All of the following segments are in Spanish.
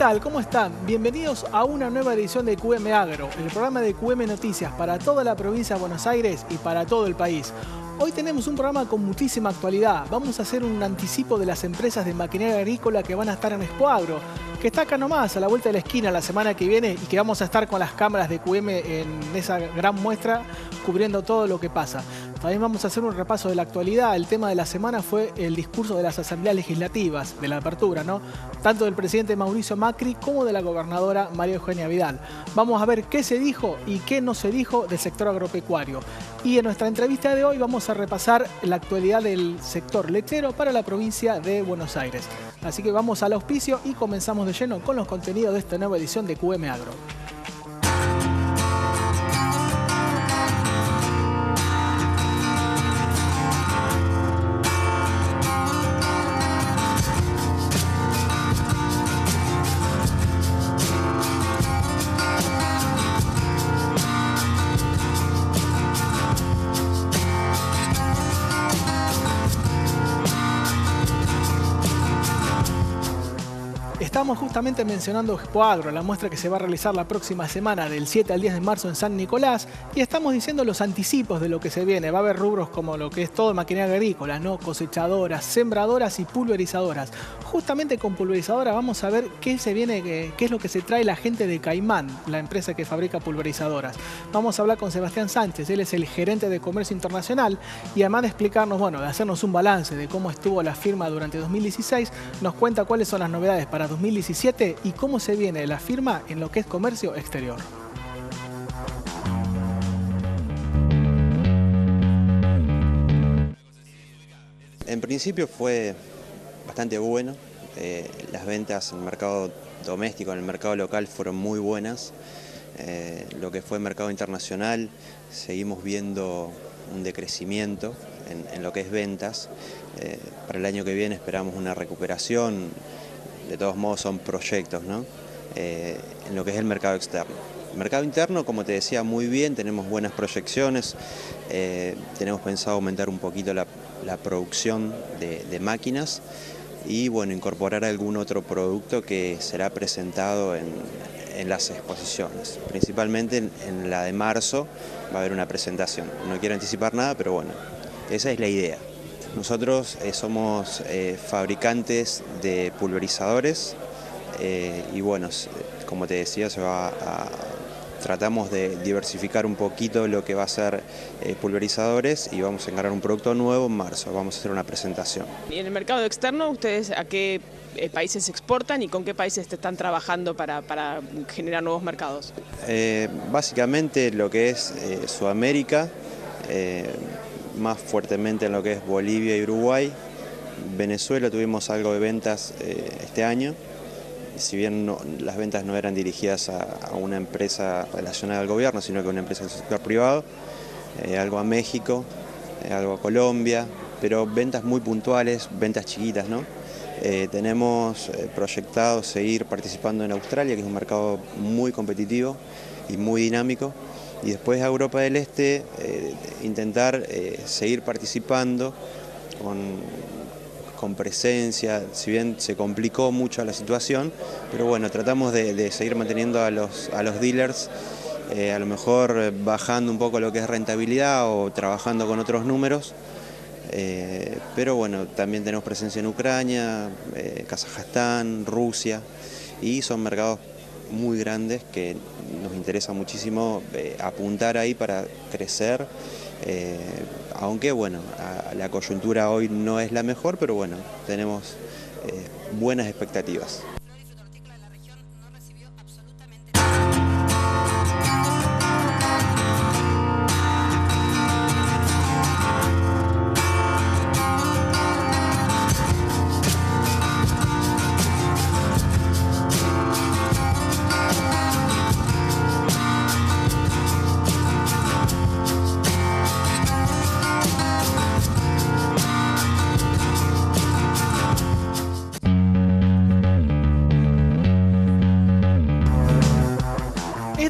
tal? ¿Cómo están? Bienvenidos a una nueva edición de QM Agro, el programa de QM Noticias para toda la provincia de Buenos Aires y para todo el país. Hoy tenemos un programa con muchísima actualidad. Vamos a hacer un anticipo de las empresas de maquinaria agrícola que van a estar en Expo Agro, que está acá nomás, a la vuelta de la esquina la semana que viene, y que vamos a estar con las cámaras de QM en esa gran muestra cubriendo todo lo que pasa. También vamos a hacer un repaso de la actualidad. El tema de la semana fue el discurso de las asambleas legislativas, de la apertura, ¿no? Tanto del presidente Mauricio Macri como de la gobernadora María Eugenia Vidal. Vamos a ver qué se dijo y qué no se dijo del sector agropecuario. Y en nuestra entrevista de hoy vamos a repasar la actualidad del sector lechero para la provincia de Buenos Aires. Así que vamos al auspicio y comenzamos de lleno con los contenidos de esta nueva edición de QM Agro. Estamos justamente mencionando Expo Agro, la muestra que se va a realizar la próxima semana del 7 al 10 de marzo en San Nicolás, y estamos diciendo los anticipos de lo que se viene. Va a haber rubros como lo que es todo maquinaria agrícola, ¿no? Cosechadoras, sembradoras y pulverizadoras. Justamente con pulverizadoras vamos a ver qué se viene, qué es lo que se trae la gente de Caimán, la empresa que fabrica pulverizadoras. Vamos a hablar con Sebastián Sánchez, él es el gerente de comercio internacional, y además de explicarnos, bueno, de hacernos un balance de cómo estuvo la firma durante 2016, nos cuenta cuáles son las novedades para 2017 y cómo se viene la firma en lo que es comercio exterior. En principio fue bastante bueno. Las ventas en el mercado doméstico, en el mercado local fueron muy buenas. Lo que fue el mercado internacional, seguimos viendo un decrecimiento en lo que es ventas. Para el año que viene esperamos una recuperación. De todos modos son proyectos, ¿no? En lo que es el mercado externo. El mercado interno, como te decía, muy bien, tenemos buenas proyecciones, tenemos pensado aumentar un poquito la producción de máquinas y bueno, incorporar algún otro producto que será presentado en las exposiciones. Principalmente en la de marzo va a haber una presentación. No quiero anticipar nada, pero bueno, esa es la idea. Nosotros somos fabricantes de pulverizadores y bueno, como te decía, tratamos de diversificar un poquito lo que va a ser pulverizadores y vamos a encargar un producto nuevo en marzo, vamos a hacer una presentación. Y en el mercado externo, ¿ustedes a qué países exportan y con qué países están trabajando para generar nuevos mercados? Básicamente lo que es Sudamérica, más fuertemente en lo que es Bolivia y Uruguay. Venezuela tuvimos algo de ventas este año, si bien las ventas no eran dirigidas a una empresa relacionada al gobierno, sino que a una empresa del sector privado, algo a México, algo a Colombia, pero ventas muy puntuales, ventas chiquitas, ¿no? Tenemos proyectado seguir participando en Australia, que es un mercado muy competitivo y muy dinámico. Y después a Europa del Este intentar seguir participando con presencia, si bien se complicó mucho la situación, pero bueno, tratamos de seguir manteniendo a los dealers, a lo mejor bajando un poco lo que es rentabilidad o trabajando con otros números, pero bueno, también tenemos presencia en Ucrania, Kazajstán, Rusia, y son mercados muy grandes que nos interesa muchísimo apuntar ahí para crecer, aunque bueno, la coyuntura hoy no es la mejor, pero bueno, tenemos buenas expectativas.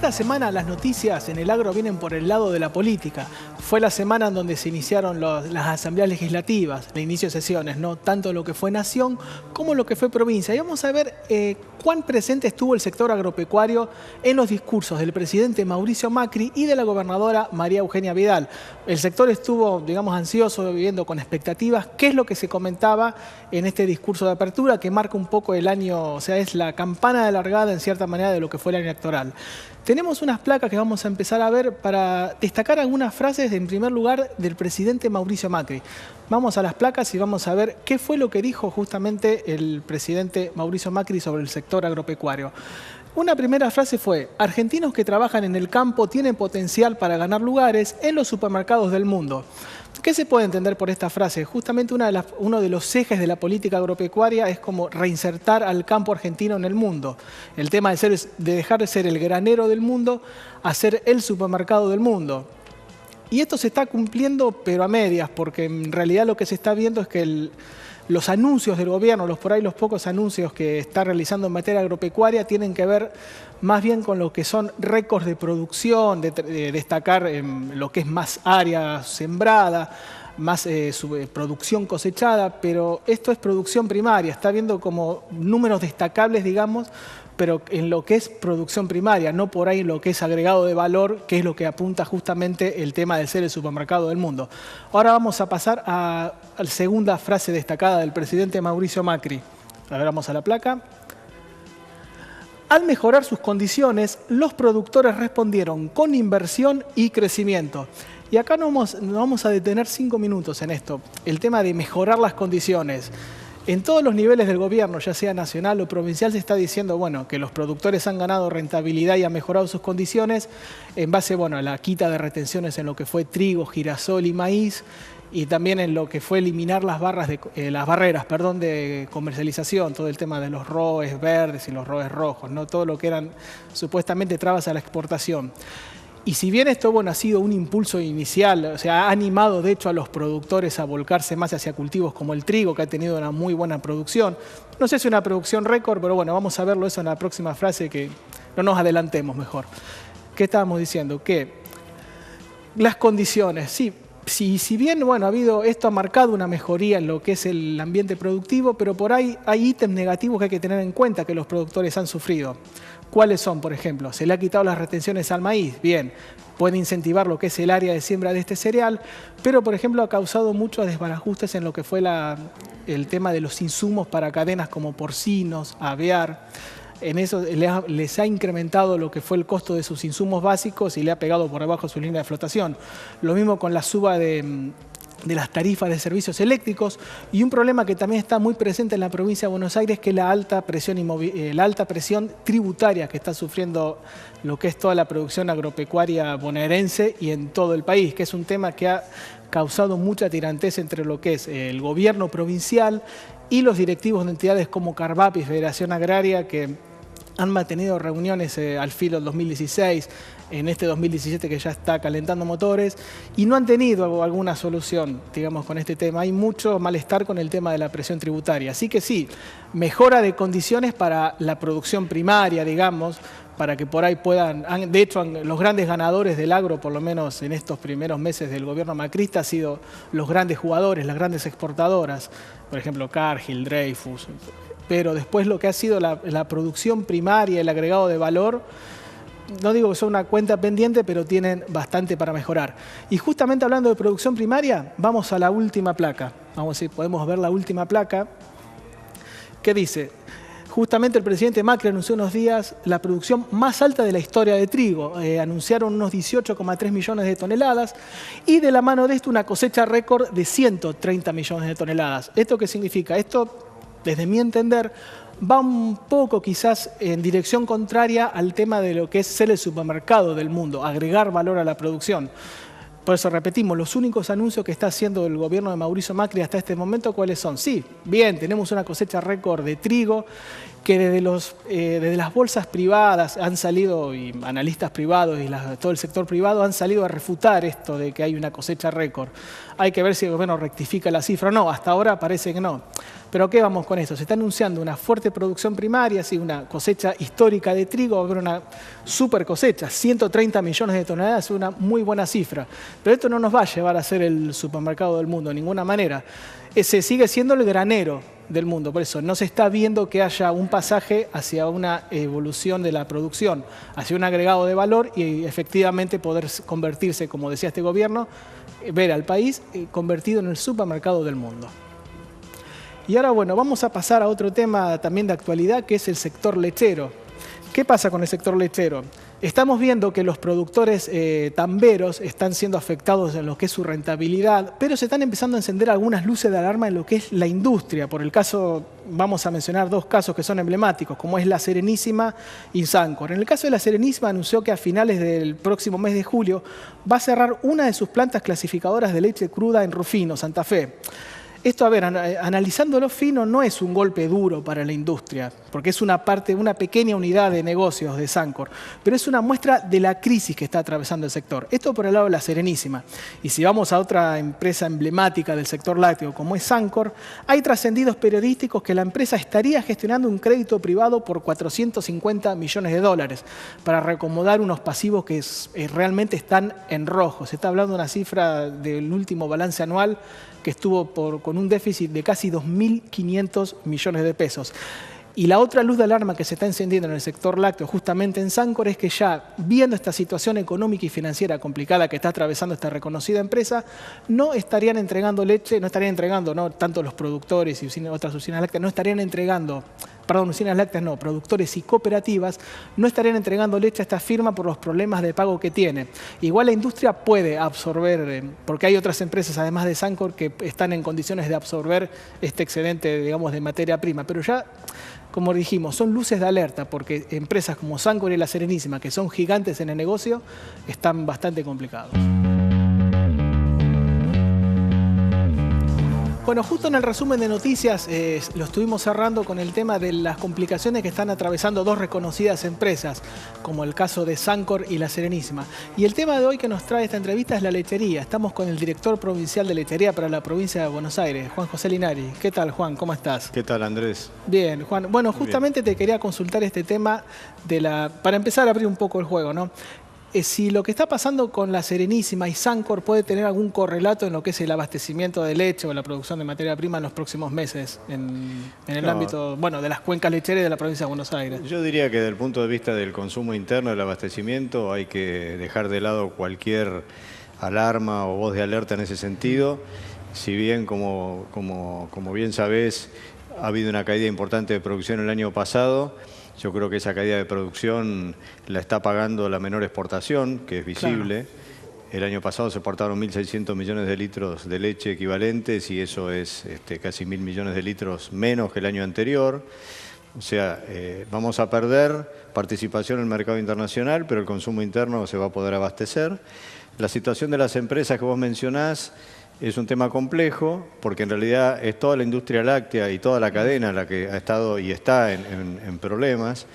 Esta semana las noticias en el agro vienen por el lado de la política. Fue la semana en donde se iniciaron las asambleas legislativas, de inicio de sesiones, ¿no? Tanto lo que fue nación como lo que fue provincia. Y vamos a ver cuán presente estuvo el sector agropecuario en los discursos del presidente Mauricio Macri y de la gobernadora María Eugenia Vidal. El sector estuvo, digamos, ansioso, viviendo con expectativas. ¿Qué es lo que se comentaba en este discurso de apertura que marca un poco el año, o sea, es la campana de largada en cierta manera de lo que fue el año electoral? Tenemos unas placas que vamos a empezar a ver para destacar algunas frases, en primer lugar, del presidente Mauricio Macri. Vamos a las placas y vamos a ver qué fue lo que dijo justamente el presidente Mauricio Macri sobre el sector agropecuario. Una primera frase fue: argentinos que trabajan en el campo tienen potencial para ganar lugares en los supermercados del mundo. ¿Qué se puede entender por esta frase? Justamente uno de los ejes de la política agropecuaria es como reinsertar al campo argentino en el mundo. El tema de dejar de ser el granero del mundo a ser el supermercado del mundo. Y esto se está cumpliendo, pero a medias, porque en realidad lo que se está viendo es que los anuncios del gobierno, los pocos anuncios que está realizando en materia agropecuaria, tienen que ver más bien con lo que son récords de producción, de destacar lo que es más área sembrada, más producción cosechada, pero esto es producción primaria, está viendo como números destacables, digamos, pero en lo que es producción primaria, no por ahí en lo que es agregado de valor, que es lo que apunta justamente el tema de ser el supermercado del mundo. Ahora vamos a pasar a la segunda frase destacada del presidente Mauricio Macri. A ver, vamos a la placa. Al mejorar sus condiciones, los productores respondieron con inversión y crecimiento. Y acá nos vamos a detener 5 minutos en esto, el tema de mejorar las condiciones. En todos los niveles del gobierno, ya sea nacional o provincial, se está diciendo, bueno, que los productores han ganado rentabilidad y han mejorado sus condiciones en base, bueno, a la quita de retenciones en lo que fue trigo, girasol y maíz, y también en lo que fue eliminar las barreras de comercialización, todo el tema de los ROEs verdes y los ROEs rojos, ¿no? Todo lo que eran supuestamente trabas a la exportación. Y si bien esto, bueno, ha sido un impulso inicial, o sea, ha animado de hecho a los productores a volcarse más hacia cultivos como el trigo, que ha tenido una muy buena producción. No sé si una producción récord, pero bueno, vamos a verlo eso en la próxima frase, que no nos adelantemos mejor. ¿Qué estábamos diciendo? Que las condiciones, sí. Si bien, bueno, esto ha marcado una mejoría en lo que es el ambiente productivo, pero por ahí hay ítems negativos que hay que tener en cuenta que los productores han sufrido. ¿Cuáles son, por ejemplo? Se le ha quitado las retenciones al maíz. Bien, puede incentivar lo que es el área de siembra de este cereal, pero, por ejemplo, ha causado muchos desbarajustes en lo que fue el tema de los insumos para cadenas como porcinos, aviar. En eso les ha incrementado lo que fue el costo de sus insumos básicos y le ha pegado por debajo su línea de flotación. Lo mismo con la suba de las tarifas de servicios eléctricos, y un problema que también está muy presente en la provincia de Buenos Aires, que es la alta presión tributaria que está sufriendo lo que es toda la producción agropecuaria bonaerense y en todo el país, que es un tema que ha causado mucha tirantez entre lo que es el gobierno provincial y los directivos de entidades como Carvap y Federación Agraria, que han mantenido reuniones al filo del 2016, en este 2017 que ya está calentando motores, y no han tenido alguna solución, digamos, con este tema. Hay mucho malestar con el tema de la presión tributaria. Así que sí, mejora de condiciones para la producción primaria, digamos, para que por ahí puedan... De hecho, los grandes ganadores del agro, por lo menos en estos primeros meses del gobierno macrista, han sido los grandes jugadores, las grandes exportadoras, por ejemplo, Cargill, Dreyfus. Pero después lo que ha sido la producción primaria, el agregado de valor, no digo que son una cuenta pendiente, pero tienen bastante para mejorar. Y justamente hablando de producción primaria, vamos a la última placa. Vamos a ver si podemos ver la última placa. ¿Qué dice? Justamente el presidente Macri anunció unos días la producción más alta de la historia de trigo. Anunciaron unos 18,3 millones de toneladas y de la mano de esto una cosecha récord de 130 millones de toneladas. ¿Esto qué significa? Esto, desde mi entender, va un poco quizás en dirección contraria al tema de lo que es ser el supermercado del mundo, agregar valor a la producción. Por eso repetimos, los únicos anuncios que está haciendo el gobierno de Mauricio Macri hasta este momento, ¿cuáles son? Sí, bien, tenemos una cosecha récord de trigo, que desde las bolsas privadas han salido, y analistas privados y todo el sector privado han salido a refutar esto de que hay una cosecha récord. Hay que ver si el gobierno rectifica la cifra o no, hasta ahora parece que no. Pero ¿qué vamos con esto? Se está anunciando una fuerte producción primaria, sí, una cosecha histórica de trigo, va a haber una super cosecha, 130 millones de toneladas, es una muy buena cifra. Pero esto no nos va a llevar a ser el supermercado del mundo de ninguna manera. Ese sigue siendo el granero, del mundo. Por eso no se está viendo que haya un pasaje hacia una evolución de la producción, hacia un agregado de valor y efectivamente poder convertirse, como decía este gobierno, ver al país convertido en el supermercado del mundo. Y ahora, bueno, vamos a pasar a otro tema también de actualidad, que es el sector lechero. ¿Qué pasa con el sector lechero? Estamos viendo que los productores tamberos están siendo afectados en lo que es su rentabilidad, pero se están empezando a encender algunas luces de alarma en lo que es la industria. Por el caso, vamos a mencionar dos casos que son emblemáticos, como es La Serenísima y Sancor. En el caso de La Serenísima, anunció que a finales del próximo mes de julio va a cerrar una de sus plantas clasificadoras de leche cruda en Rufino, Santa Fe. Esto, a ver, analizándolo fino, no es un golpe duro para la industria, porque es una pequeña unidad de negocios de Sancor, pero es una muestra de la crisis que está atravesando el sector. Esto por el lado de La Serenísima. Y si vamos a otra empresa emblemática del sector lácteo, como es Sancor, hay trascendidos periodísticos que la empresa estaría gestionando un crédito privado por 450 millones de dólares para reacomodar unos pasivos que realmente están en rojo. Se está hablando de una cifra del último balance anual que estuvo con un déficit de casi 2.500 millones de pesos. Y la otra luz de alarma que se está encendiendo en el sector lácteo, justamente en Sancor, es que ya viendo esta situación económica y financiera complicada que está atravesando esta reconocida empresa, no estarían entregando leche, no tanto los productores y otras usinas lácteas, no estarían entregando, perdón, usinas lácteas no, productores y cooperativas, no estarían entregando leche a esta firma por los problemas de pago que tiene. Igual la industria puede absorber, porque hay otras empresas, además de Sancor, que están en condiciones de absorber este excedente, digamos, de materia prima, pero ya, como dijimos, son luces de alerta, porque empresas como Sancor y La Serenísima, que son gigantes en el negocio, están bastante complicados. Bueno, justo en el resumen de noticias lo estuvimos cerrando con el tema de las complicaciones que están atravesando dos reconocidas empresas, como el caso de Sancor y La Serenísima. Y el tema de hoy que nos trae esta entrevista es la lechería. Estamos con el director provincial de lechería para la provincia de Buenos Aires, Juan José Linari. ¿Qué tal, Juan? ¿Cómo estás? ¿Qué tal, Andrés? Bien, Juan. Bueno, justamente te quería consultar este tema para empezar a abrir un poco el juego, ¿no? Si lo que está pasando con La Serenísima y Sancor puede tener algún correlato en lo que es el abastecimiento de leche o la producción de materia prima en los próximos meses en el ámbito, bueno, de las cuencas lecheras de la provincia de Buenos Aires. Yo diría que desde el punto de vista del consumo interno, del abastecimiento, hay que dejar de lado cualquier alarma o voz de alerta en ese sentido. Si bien, como bien sabés, ha habido una caída importante de producción el año pasado. Yo creo que esa caída de producción la está pagando la menor exportación, que es visible. Claro. El año pasado se exportaron 1.600 millones de litros de leche equivalentes y eso es casi 1.000 millones de litros menos que el año anterior. O sea, vamos a perder participación en el mercado internacional, pero el consumo interno se va a poder abastecer. La situación de las empresas que vos mencionás es un tema complejo, porque en realidad es toda la industria láctea y toda la cadena la que ha estado y está en problemas.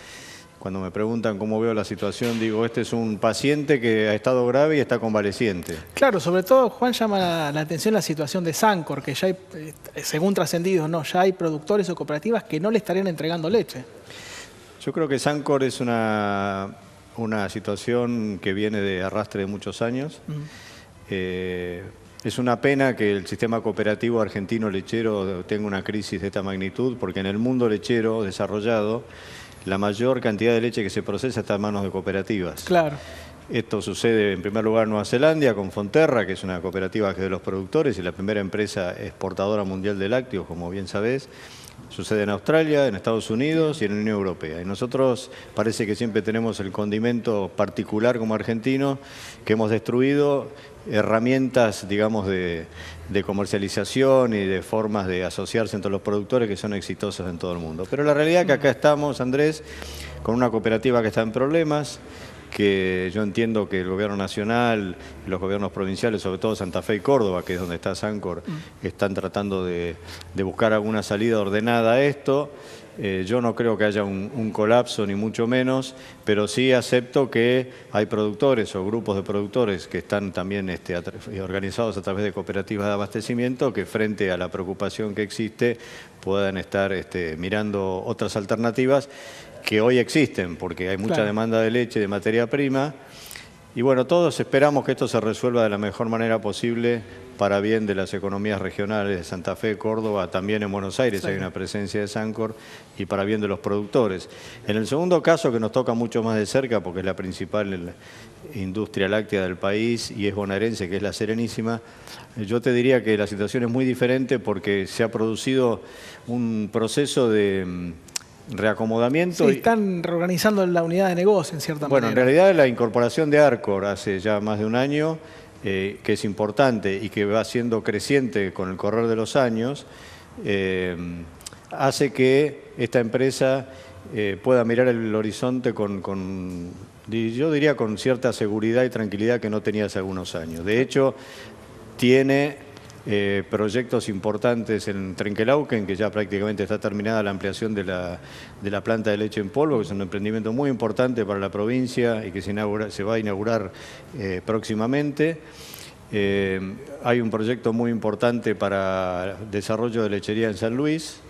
Cuando me preguntan cómo veo la situación, digo, este es un paciente que ha estado grave y está convaleciente. Claro, sobre todo, Juan, llama la atención la situación de Sancor, que ya hay, según trascendidos, ya hay productores o cooperativas que no le estarían entregando leche. Yo creo que Sancor es una situación que viene de arrastre de muchos años. Es una pena que el sistema cooperativo argentino lechero tenga una crisis de esta magnitud, porque en el mundo lechero desarrollado, la mayor cantidad de leche que se procesa está en manos de cooperativas. Claro. Esto sucede en primer lugar en Nueva Zelanda con Fonterra, que es una cooperativa que es de los productores y la primera empresa exportadora mundial de lácteos, como bien sabés. Sucede en Australia, en Estados Unidos y en la Unión Europea. Y nosotros parece que siempre tenemos el condimento particular como argentinos, que hemos destruido herramientas, digamos, de comercialización y de formas de asociarse entre los productores que son exitosas en todo el mundo. Pero la realidad es que acá estamos, Andrés, con una cooperativa que está en problemas, que yo entiendo que el gobierno nacional, los gobiernos provinciales, sobre todo Santa Fe y Córdoba, que es donde está Sancor, están tratando de buscar alguna salida ordenada a esto. Yo no creo que haya un colapso, ni mucho menos, pero sí acepto que hay productores o grupos de productores que están también organizados a través de cooperativas de abastecimiento que frente a la preocupación que existe puedan estar mirando otras alternativas que hoy existen, porque hay mucha demanda de leche, de materia prima, Y bueno, todos esperamos que esto se resuelva de la mejor manera posible para bien de las economías regionales de Santa Fe, Córdoba, también en Buenos Aires hay una presencia de Sancor, y para bien de los productores. En el segundo caso, que nos toca mucho más de cerca, porque es la principal industria láctea del país y es bonaerense, que es la Serenísima, yo te diría que la situación es muy diferente porque se ha producido un proceso de reacomodamiento. Sí, están reorganizando la unidad de negocio en cierta manera. Bueno, en realidad la incorporación de Arcor hace ya más de un año, que es importante y que va siendo creciente con el correr de los años, hace que esta empresa pueda mirar el horizonte yo diría con cierta seguridad y tranquilidad que no tenía hace algunos años. De hecho, tiene proyectos importantes en Trenquelauquen, que ya prácticamente está terminada la ampliación de la planta de leche en polvo, que es un emprendimiento muy importante para la provincia y que se va a inaugurar próximamente. Hay un proyecto muy importante para desarrollo de lechería en San Luis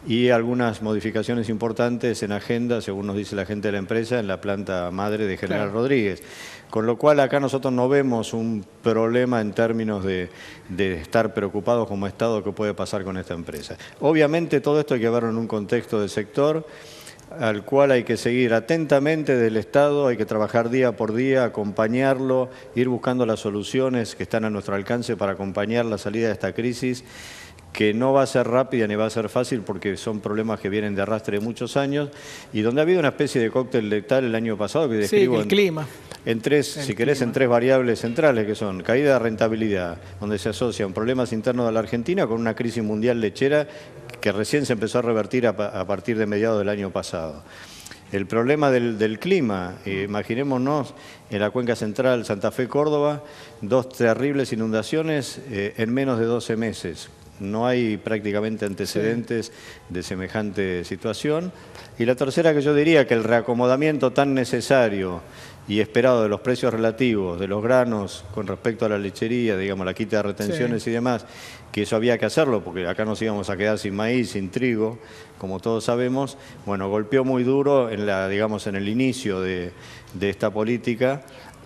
y algunas modificaciones importantes en agenda, según nos dice la gente de la empresa, en la planta madre de General Rodríguez. Con lo cual acá nosotros no vemos un problema en términos de estar preocupados como Estado que puede pasar con esta empresa. Obviamente todo esto hay que verlo en un contexto de sector al cual hay que seguir atentamente del Estado, hay que trabajar día por día, acompañarlo, ir buscando las soluciones que están a nuestro alcance para acompañar la salida de esta crisis, que no va a ser rápida ni va a ser fácil porque son problemas que vienen de arrastre de muchos años y donde ha habido una especie de cóctel letal el año pasado que describo el clima. En tres variables centrales, que son caída de rentabilidad, donde se asocian problemas internos de la Argentina con una crisis mundial lechera que recién se empezó a revertir a partir de mediados del año pasado. El problema del clima, imaginémonos en la cuenca central Santa Fe, Córdoba, 2 terribles inundaciones en menos de 12 meses. No hay prácticamente antecedentes de semejante situación. Y la tercera, que yo diría que el reacomodamiento tan necesario y esperado de los precios relativos de los granos con respecto a la lechería, digamos, la quita de retenciones y demás, que eso había que hacerlo porque acá nos íbamos a quedar sin maíz, sin trigo, como todos sabemos, bueno, golpeó muy duro en en el inicio de esta política.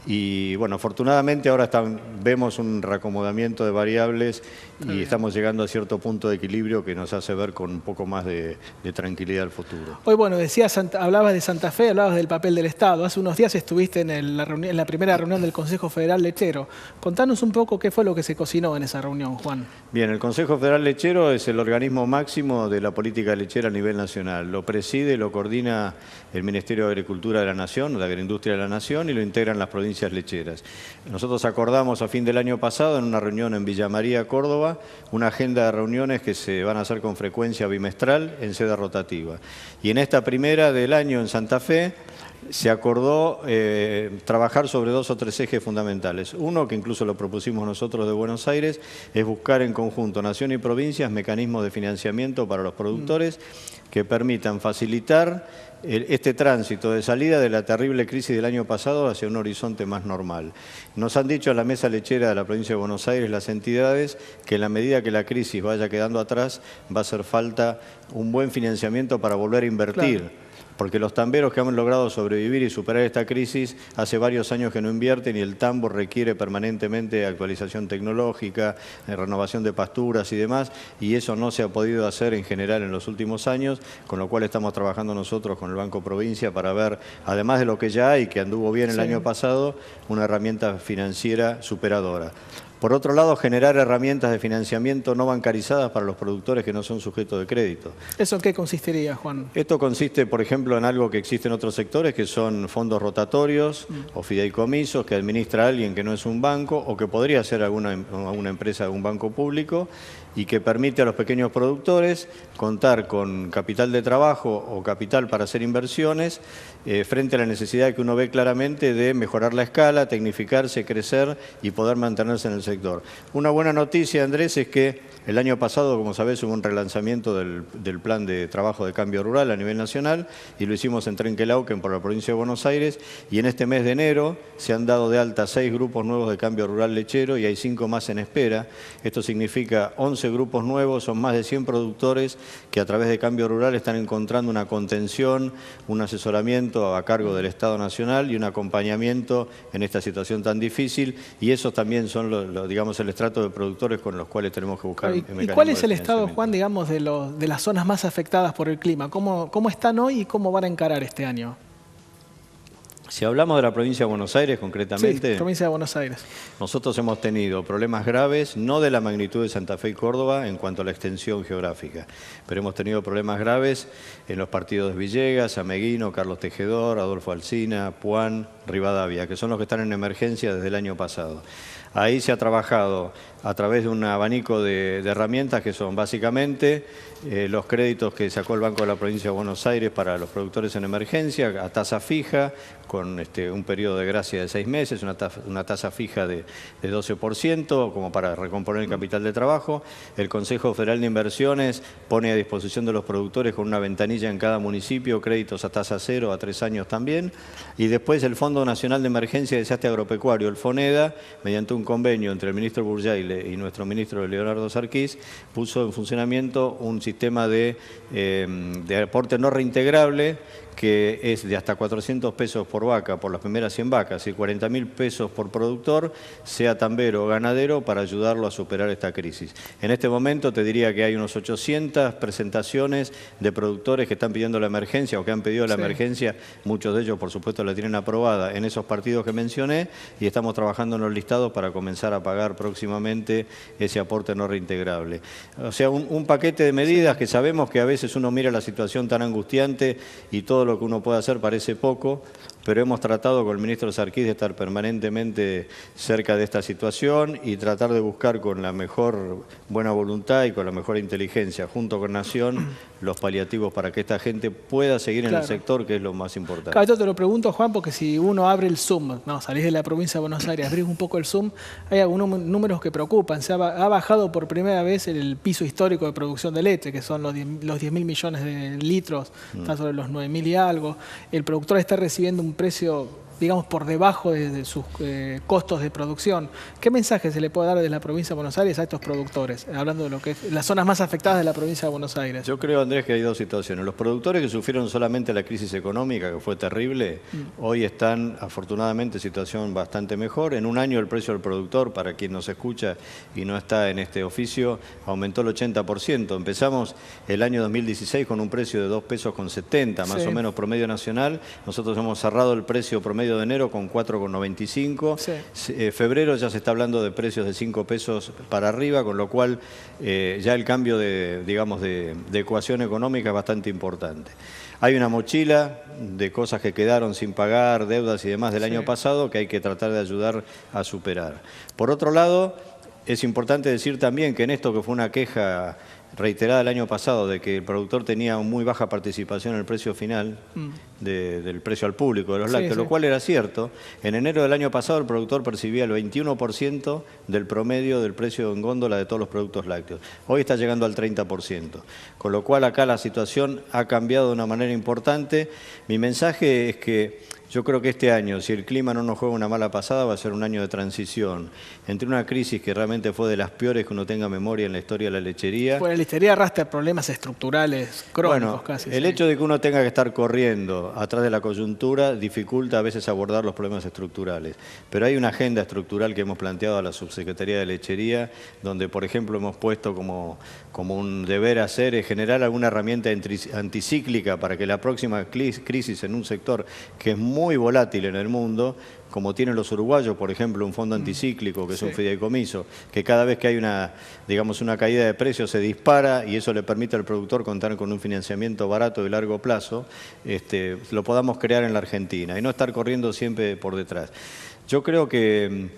Y bueno, afortunadamente ahora vemos un reacomodamiento de variables y estamos llegando a cierto punto de equilibrio que nos hace ver con un poco más de tranquilidad al futuro. Hoy, bueno, hablabas de Santa Fe, hablabas del papel del Estado. Hace unos días estuviste en la primera reunión del Consejo Federal Lechero. Contanos un poco qué fue lo que se cocinó en esa reunión, Juan. Bien, el Consejo Federal Lechero es el organismo máximo de la política lechera a nivel nacional. Lo preside, lo coordina el Ministerio de Agricultura de la Nación, de Agroindustria de la Nación, y lo integran las provincias lecheras. Nosotros acordamos a fin del año pasado, en una reunión en Villa María, Córdoba, una agenda de reuniones que se van a hacer con frecuencia bimestral en sede rotativa. Y en esta primera del año en Santa Fe se acordó trabajar sobre 2 o 3 ejes fundamentales. Uno, que incluso lo propusimos nosotros de Buenos Aires, es buscar en conjunto, nación y provincias, mecanismos de financiamiento para los productores que permitan facilitar este tránsito de salida de la terrible crisis del año pasado hacia un horizonte más normal. Nos han dicho a la mesa lechera de la provincia de Buenos Aires las entidades que en la medida que la crisis vaya quedando atrás va a hacer falta un buen financiamiento para volver a invertir. Porque los tamberos que han logrado sobrevivir y superar esta crisis hace varios años que no invierten y el tambo requiere permanentemente actualización tecnológica, renovación de pasturas y demás, y eso no se ha podido hacer en general en los últimos años, con lo cual estamos trabajando nosotros con el Banco Provincia para ver, además de lo que ya hay, que anduvo bien el año pasado, una herramienta financiera superadora. Por otro lado, generar herramientas de financiamiento no bancarizadas para los productores que no son sujetos de crédito. ¿Eso en qué consistiría, Juan? Esto consiste, por ejemplo, en algo que existe en otros sectores, que son fondos rotatorios o fideicomisos que administra alguien que no es un banco o que podría ser alguna empresa de un banco público y que permite a los pequeños productores contar con capital de trabajo o capital para hacer inversiones frente a la necesidad que uno ve claramente de mejorar la escala, tecnificarse, crecer y poder mantenerse en el sector. Una buena noticia, Andrés, es que el año pasado, como sabés, hubo un relanzamiento del plan de trabajo de cambio rural a nivel nacional y lo hicimos en Trenquelauquen por la provincia de Buenos Aires y en este mes de enero se han dado de alta 6 grupos nuevos de cambio rural lechero y hay 5 más en espera. Esto significa 11 11 grupos nuevos, son más de 100 productores que a través de Cambio Rural están encontrando una contención, un asesoramiento a cargo del Estado Nacional y un acompañamiento en esta situación tan difícil, y esos también son digamos, el estrato de productores con los cuales tenemos que buscar mecanismos. ¿Y cuál es el estado, Juan, digamos, de las zonas más afectadas por el clima? ¿Cómo están hoy y cómo van a encarar este año? Si hablamos de la provincia de Buenos Aires concretamente, sí, provincia de Buenos Aires, nosotros hemos tenido problemas graves, no de la magnitud de Santa Fe y Córdoba en cuanto a la extensión geográfica, pero hemos tenido problemas graves en los partidos de Villegas, Ameguino, Carlos Tejedor, Adolfo Alsina, Puan, Rivadavia, que son los que están en emergencia desde el año pasado. Ahí se ha trabajado a través de un abanico de herramientas que son básicamente los créditos que sacó el Banco de la Provincia de Buenos Aires para los productores en emergencia a tasa fija, con un periodo de gracia de 6 meses, una tasa fija de 12%, como para recomponer el capital de trabajo. El Consejo Federal de Inversiones pone a disposición de los productores con una ventanilla en cada municipio, créditos a tasa cero a 3 años también. Y después el Fondo Nacional de Emergencia y Desastre Agropecuario, el FONEDA, mediante un convenio entre el ministro Burjaile y nuestro ministro Leonardo Sarquís, puso en funcionamiento un sistema de aporte no reintegrable que es de hasta 400 pesos por vaca por las primeras 100 vacas y 40.000 pesos por productor, sea tambero o ganadero, para ayudarlo a superar esta crisis. En este momento te diría que hay unos 800 presentaciones de productores que están pidiendo la emergencia o que han pedido la emergencia, muchos de ellos por supuesto la tienen aprobada en esos partidos que mencioné, y estamos trabajando en los listados para comenzar a pagar próximamente ese aporte no reintegrable. O sea, un paquete de medidas que sabemos que a veces uno mira la situación tan angustiante y todo lo que uno puede hacer parece poco, pero hemos tratado con el ministro Sarquís de estar permanentemente cerca de esta situación y tratar de buscar con la mejor buena voluntad y con la mejor inteligencia, junto con Nación, los paliativos para que esta gente pueda seguir en el sector, que es lo más importante. Claro, yo te lo pregunto, Juan, porque si uno abre el Zoom, salís de la provincia de Buenos Aires, abrís un poco el Zoom, hay algunos números que preocupan. Se ha bajado por primera vez el piso histórico de producción de leche, que son los 10.000 millones de litros, está sobre los 9.000 y algo. El productor está recibiendo un precio, digamos, por debajo de sus costos de producción. ¿Qué mensaje se le puede dar desde la provincia de Buenos Aires a estos productores, hablando de lo que es las zonas más afectadas de la provincia de Buenos Aires? Yo creo, Andrés, que hay dos situaciones. Los productores que sufrieron solamente la crisis económica, que fue terrible, hoy están afortunadamente en situación bastante mejor. En un año el precio del productor, para quien nos escucha y no está en este oficio, aumentó el 80%. Empezamos el año 2016 con un precio de 2,70 pesos, más o menos promedio nacional. Nosotros hemos cerrado el precio promedio de enero con 4,95. Febrero ya se está hablando de precios de 5 pesos para arriba, con lo cual ya el cambio de ecuación económica es bastante importante. Hay una mochila de cosas que quedaron sin pagar, deudas y demás del año pasado, que hay que tratar de ayudar a superar. Por otro lado, es importante decir también que en esto, que fue una queja reiterada el año pasado de que el productor tenía muy baja participación en el precio final del precio al público de los lácteos, lo cual era cierto. En enero del año pasado el productor percibía el 21% del promedio del precio en góndola de todos los productos lácteos. Hoy está llegando al 30%, con lo cual acá la situación ha cambiado de una manera importante. Mi mensaje es que yo creo que este año, si el clima no nos juega una mala pasada, va a ser un año de transición entre una crisis que realmente fue de las peores que uno tenga memoria en la historia de la lechería. Bueno, la lechería arrastra problemas estructurales, crónicos casi. El hecho de que uno tenga que estar corriendo atrás de la coyuntura dificulta a veces abordar los problemas estructurales. Pero hay una agenda estructural que hemos planteado a la Subsecretaría de Lechería, donde, por ejemplo, hemos puesto como un deber hacer es generar alguna herramienta anticíclica para que la próxima crisis en un sector que es muy volátil en el mundo, como tienen los uruguayos, por ejemplo, un fondo anticíclico, que es un fideicomiso, que cada vez que hay una caída de precios se dispara y eso le permite al productor contar con un financiamiento barato de largo plazo, lo podamos crear en la Argentina y no estar corriendo siempre por detrás. Yo creo que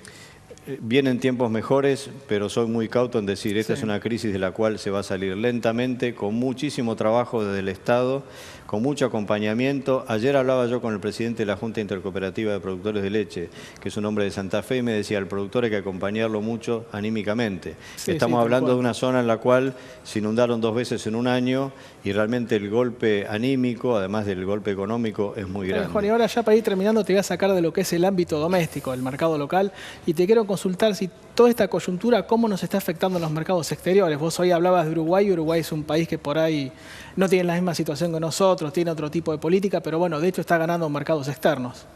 vienen tiempos mejores, pero soy muy cauto en decir, esta es una crisis de la cual se va a salir lentamente, con muchísimo trabajo desde el Estado, con mucho acompañamiento. Ayer hablaba yo con el presidente de la Junta Intercooperativa de Productores de Leche, que es un hombre de Santa Fe, y me decía, al productor hay que acompañarlo mucho anímicamente. Estamos hablando de una zona en la cual se inundaron 2 veces en un año y realmente el golpe anímico, además del golpe económico, es muy grande. Juan, y ahora ya para ir terminando te voy a sacar de lo que es el ámbito doméstico, el mercado local, y te quiero consultar si toda esta coyuntura, cómo nos está afectando en los mercados exteriores. Vos hoy hablabas de Uruguay. Uruguay es un país que por ahí no tiene la misma situación que nosotros, tiene otro tipo de política, pero bueno, de hecho está ganando mercados externos.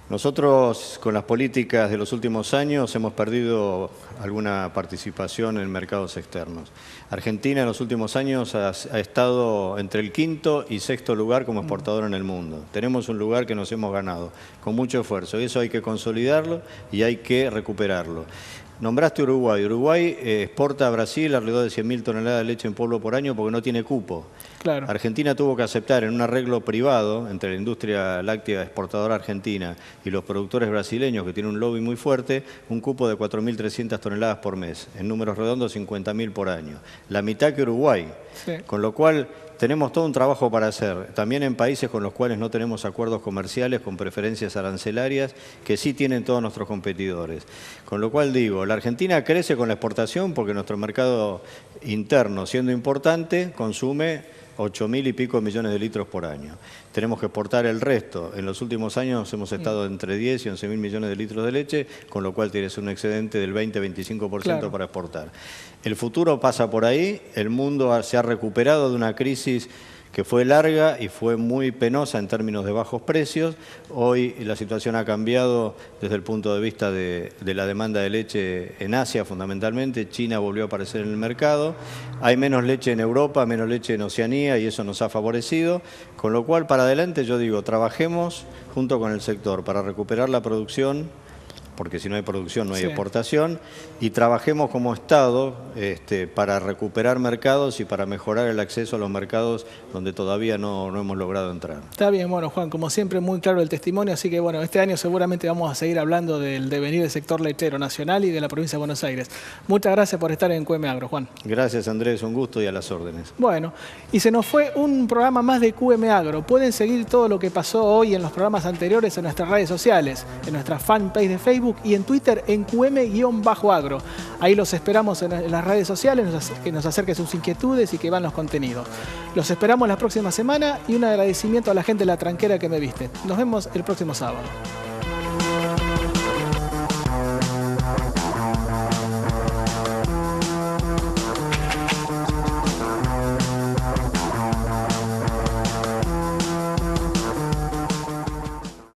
Nosotros, con las políticas de los últimos años, hemos perdido alguna participación en mercados externos. Argentina en los últimos años ha estado entre el 5º y 6º lugar como exportador en el mundo. Tenemos un lugar que nos hemos ganado con mucho esfuerzo y eso hay que consolidarlo y hay que recuperarlo. Nombraste Uruguay. Uruguay exporta a Brasil alrededor de 100.000 toneladas de leche en polvo por año porque no tiene cupo. Claro. Argentina tuvo que aceptar en un arreglo privado entre la industria láctea exportadora argentina y los productores brasileños, que tienen un lobby muy fuerte, un cupo de 4.300 toneladas por mes. En números redondos, 50.000 por año. La mitad que Uruguay. Sí. Con lo cual tenemos todo un trabajo para hacer, también en países con los cuales no tenemos acuerdos comerciales con preferencias arancelarias que sí tienen todos nuestros competidores. Con lo cual digo, la Argentina crece con la exportación porque nuestro mercado interno, siendo importante, consume 8.000 y pico millones de litros por año. Tenemos que exportar el resto. En los últimos años hemos estado entre 10 y 11.000 millones de litros de leche, con lo cual tienes un excedente del 20-25% claro. para exportar. El futuro pasa por ahí. El mundo se ha recuperado de una crisis que fue larga y fue muy penosa en términos de bajos precios. Hoy la situación ha cambiado desde el punto de vista de la demanda de leche en Asia, fundamentalmente. China volvió a aparecer en el mercado. Hay menos leche en Europa, menos leche en Oceanía y eso nos ha favorecido. Con lo cual, para adelante, yo digo, trabajemos junto con el sector para recuperar la producción, porque si no hay producción no hay exportación, y trabajemos como Estado para recuperar mercados y para mejorar el acceso a los mercados donde todavía no hemos logrado entrar. Está bien, bueno, Juan, como siempre muy claro el testimonio, así que bueno, este año seguramente vamos a seguir hablando del devenir del sector lechero nacional y de la provincia de Buenos Aires. Muchas gracias por estar en QM Agro, Juan. Gracias, Andrés, un gusto y a las órdenes. Bueno, y se nos fue un programa más de QM Agro. Pueden seguir todo lo que pasó hoy en los programas anteriores en nuestras redes sociales, en nuestra fanpage de Facebook y en Twitter en QM-Agro. Ahí los esperamos en las redes sociales, que nos acerquen sus inquietudes y que van los contenidos. Los esperamos la próxima semana y un agradecimiento a la gente de La Tranquera que me viste. Nos vemos el próximo sábado.